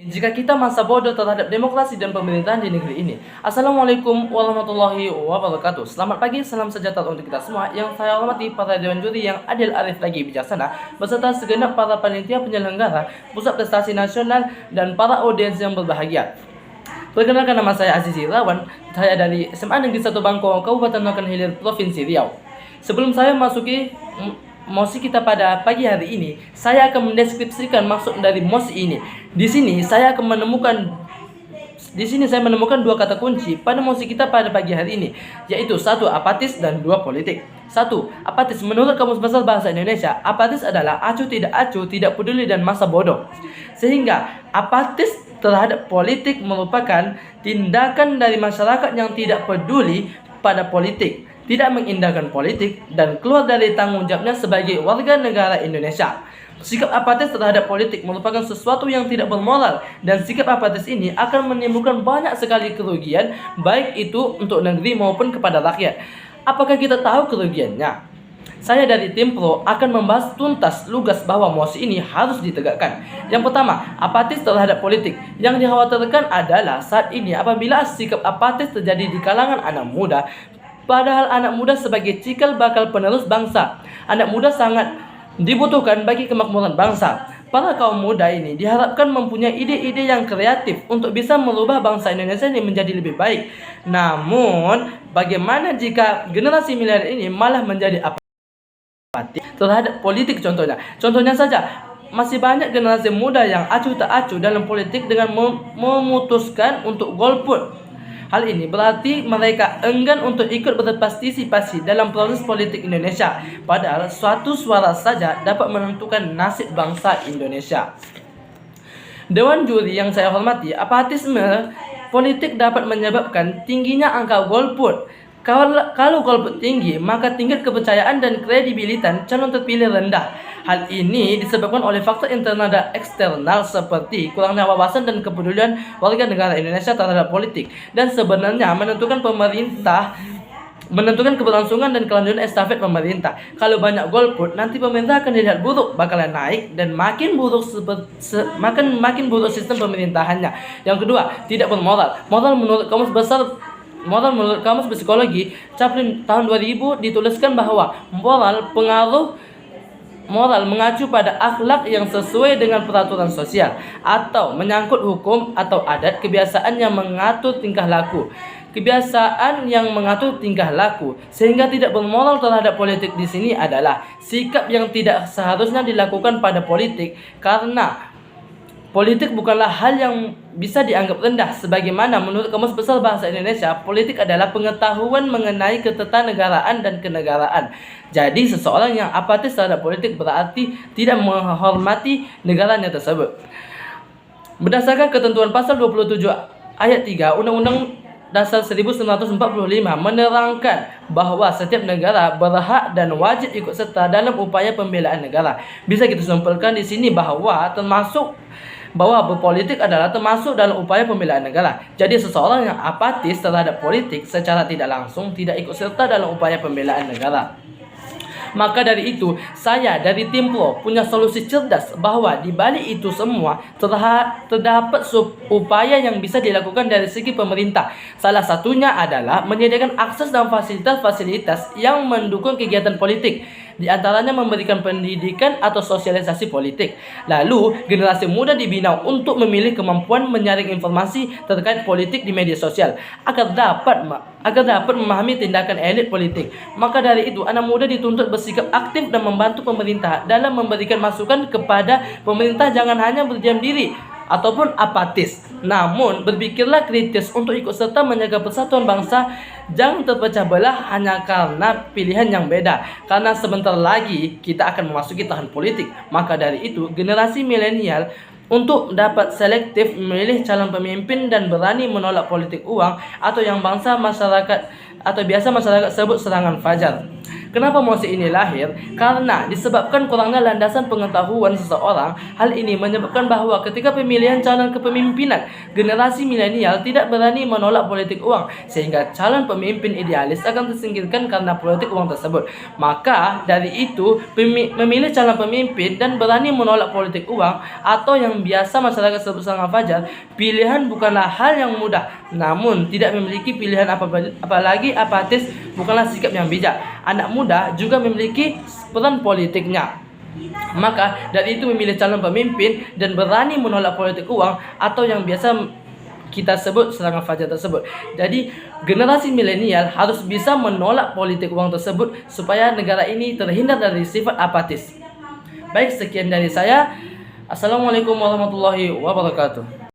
jika kita masa bodoh terhadap demokrasi dan pemerintahan di negeri ini. Assalamualaikum warahmatullahi wabarakatuh. Selamat pagi, salam sejahtera untuk kita semua. Yang saya hormati para dewan juri yang adil, arif, lagi bijaksana, beserta segenap para panitia penyelenggara, pusat prestasi nasional, dan para audiens yang berbahagia. Perkenalkan, nama saya Aziz Irawan. Saya dari SMA Negeri 1 Bangkong, Kabupaten Nokan Hilir, Provinsi Riau. Sebelum saya masuki mosi kita pada pagi hari ini, saya akan mendeskripsikan maksud dari mosi ini. Di sini saya menemukan dua kata kunci pada mosi kita pada pagi hari ini, yaitu satu, apatis, dan dua, politik. Satu, apatis. Menurut Kamus Besar Bahasa Indonesia, apatis adalah acuh, tidak peduli, dan masa bodoh. Sehingga apatis terhadap politik merupakan tindakan dari masyarakat yang tidak peduli pada politik, tidak mengindahkan politik, dan keluar dari tanggung jawabnya sebagai warga negara Indonesia. Sikap apatis terhadap politik merupakan sesuatu yang tidak bermoral, dan sikap apatis ini akan menimbulkan banyak sekali kerugian, baik itu untuk negeri maupun kepada rakyat. Apakah kita tahu kerugiannya? Saya dari tim Pro akan membahas tuntas lugas bahwa mosi ini harus ditegakkan. Yang pertama, apatis terhadap politik. Yang dikhawatirkan adalah saat ini apabila sikap apatis terjadi di kalangan anak muda, padahal anak muda sebagai cikal bakal penerus bangsa. Anak muda sangat dibutuhkan bagi kemakmuran bangsa. Para kaum muda ini diharapkan mempunyai ide-ide yang kreatif untuk bisa merubah bangsa Indonesia ini menjadi lebih baik. Namun, bagaimana jika generasi milenial ini malah menjadi apatis terhadap politik? Contohnya saja, masih banyak generasi muda yang acuh tak acuh dalam politik dengan memutuskan untuk golput. Hal ini berarti mereka enggan untuk ikut berpartisipasi dalam proses politik Indonesia, padahal suatu suara saja dapat menentukan nasib bangsa Indonesia. Dewan juri yang saya hormati, apatisme politik dapat menyebabkan tingginya angka golput. Kalau golput tinggi, maka tingkat kepercayaan dan kredibilitas calon terpilih rendah. Hal ini disebabkan oleh faktor internal dan eksternal seperti kurangnya wawasan dan kepedulian warga negara Indonesia terhadap politik, dan sebenarnya menentukan keberlangsungan dan kelanjutan estafet pemerintah. Kalau banyak golput, nanti pemerintah akan dilihat buruk, bakalan naik, dan makin buruk sistem pemerintahannya. Yang kedua, tidak bermoral. Moral menurut Kamus Psikologi Chaplin tahun 2000 dituliskan bahwa moral mengacu pada akhlak yang sesuai dengan peraturan sosial, atau menyangkut hukum atau adat, kebiasaan yang mengatur tingkah laku. Sehingga tidak bermoral terhadap politik di sini adalah sikap yang tidak seharusnya dilakukan pada politik, karena politik bukanlah hal yang bisa dianggap rendah. Sebagaimana menurut Kamus Besar Bahasa Indonesia, politik adalah pengetahuan mengenai ketatanegaraan dan kenegaraan. Jadi seseorang yang apatis terhadap politik berarti tidak menghormati negaranya tersebut. Berdasarkan ketentuan pasal 27 ayat 3 Undang-Undang Dasar 1945 menerangkan bahwa setiap negara berhak dan wajib ikut serta dalam upaya pembelaan negara. Bisa kita simpulkan di sini bahwa berpolitik adalah termasuk dalam upaya pembelaan negara. Jadi seseorang yang apatis terhadap politik secara tidak langsung tidak ikut serta dalam upaya pembelaan negara. Maka dari itu, saya dari tim Pro punya solusi cerdas bahwa di balik itu semua terdapat upaya yang bisa dilakukan dari segi pemerintah. Salah satunya adalah menyediakan akses dan fasilitas yang mendukung kegiatan politik. Di antaranya memberikan pendidikan atau sosialisasi politik. Lalu, generasi muda dibina untuk memilih kemampuan menyaring informasi terkait politik di media sosial agar dapat memahami tindakan elit politik. Maka dari itu, anak muda dituntut bersikap aktif dan membantu pemerintah dalam memberikan masukan kepada pemerintah. Jangan hanya berdiam diri ataupun apatis, namun berpikirlah kritis untuk ikut serta menjaga persatuan bangsa. Jangan terpecah belah hanya karena pilihan yang beda, karena sebentar lagi kita akan memasuki tahun politik. Maka dari itu, generasi milenial untuk dapat selektif memilih calon pemimpin dan berani menolak politik uang atau yang bangsa masyarakat atau biasa masyarakat sebut serangan fajar. Kenapa mosi ini lahir? Karena disebabkan kurangnya landasan pengetahuan seseorang. Hal ini menyebabkan bahwa ketika pemilihan calon kepemimpinan, generasi milenial tidak berani menolak politik uang, sehingga calon pemimpin idealis akan tersingkirkan karena politik uang tersebut. Maka dari itu, memilih calon pemimpin dan berani menolak politik uang atau yang biasa masyarakat sebut serangan fajar, pilihan bukanlah hal yang mudah. Namun tidak memiliki pilihan apalagi apatis bukanlah sikap yang bijak. Anak muda juga memiliki peran politiknya. Maka dari itu memilih calon pemimpin dan berani menolak politik uang atau yang biasa kita sebut serangan fajar tersebut. Jadi generasi milenial harus bisa menolak politik uang tersebut supaya negara ini terhindar dari sifat apatis. Baik, sekian dari saya. Assalamualaikum warahmatullahi wabarakatuh.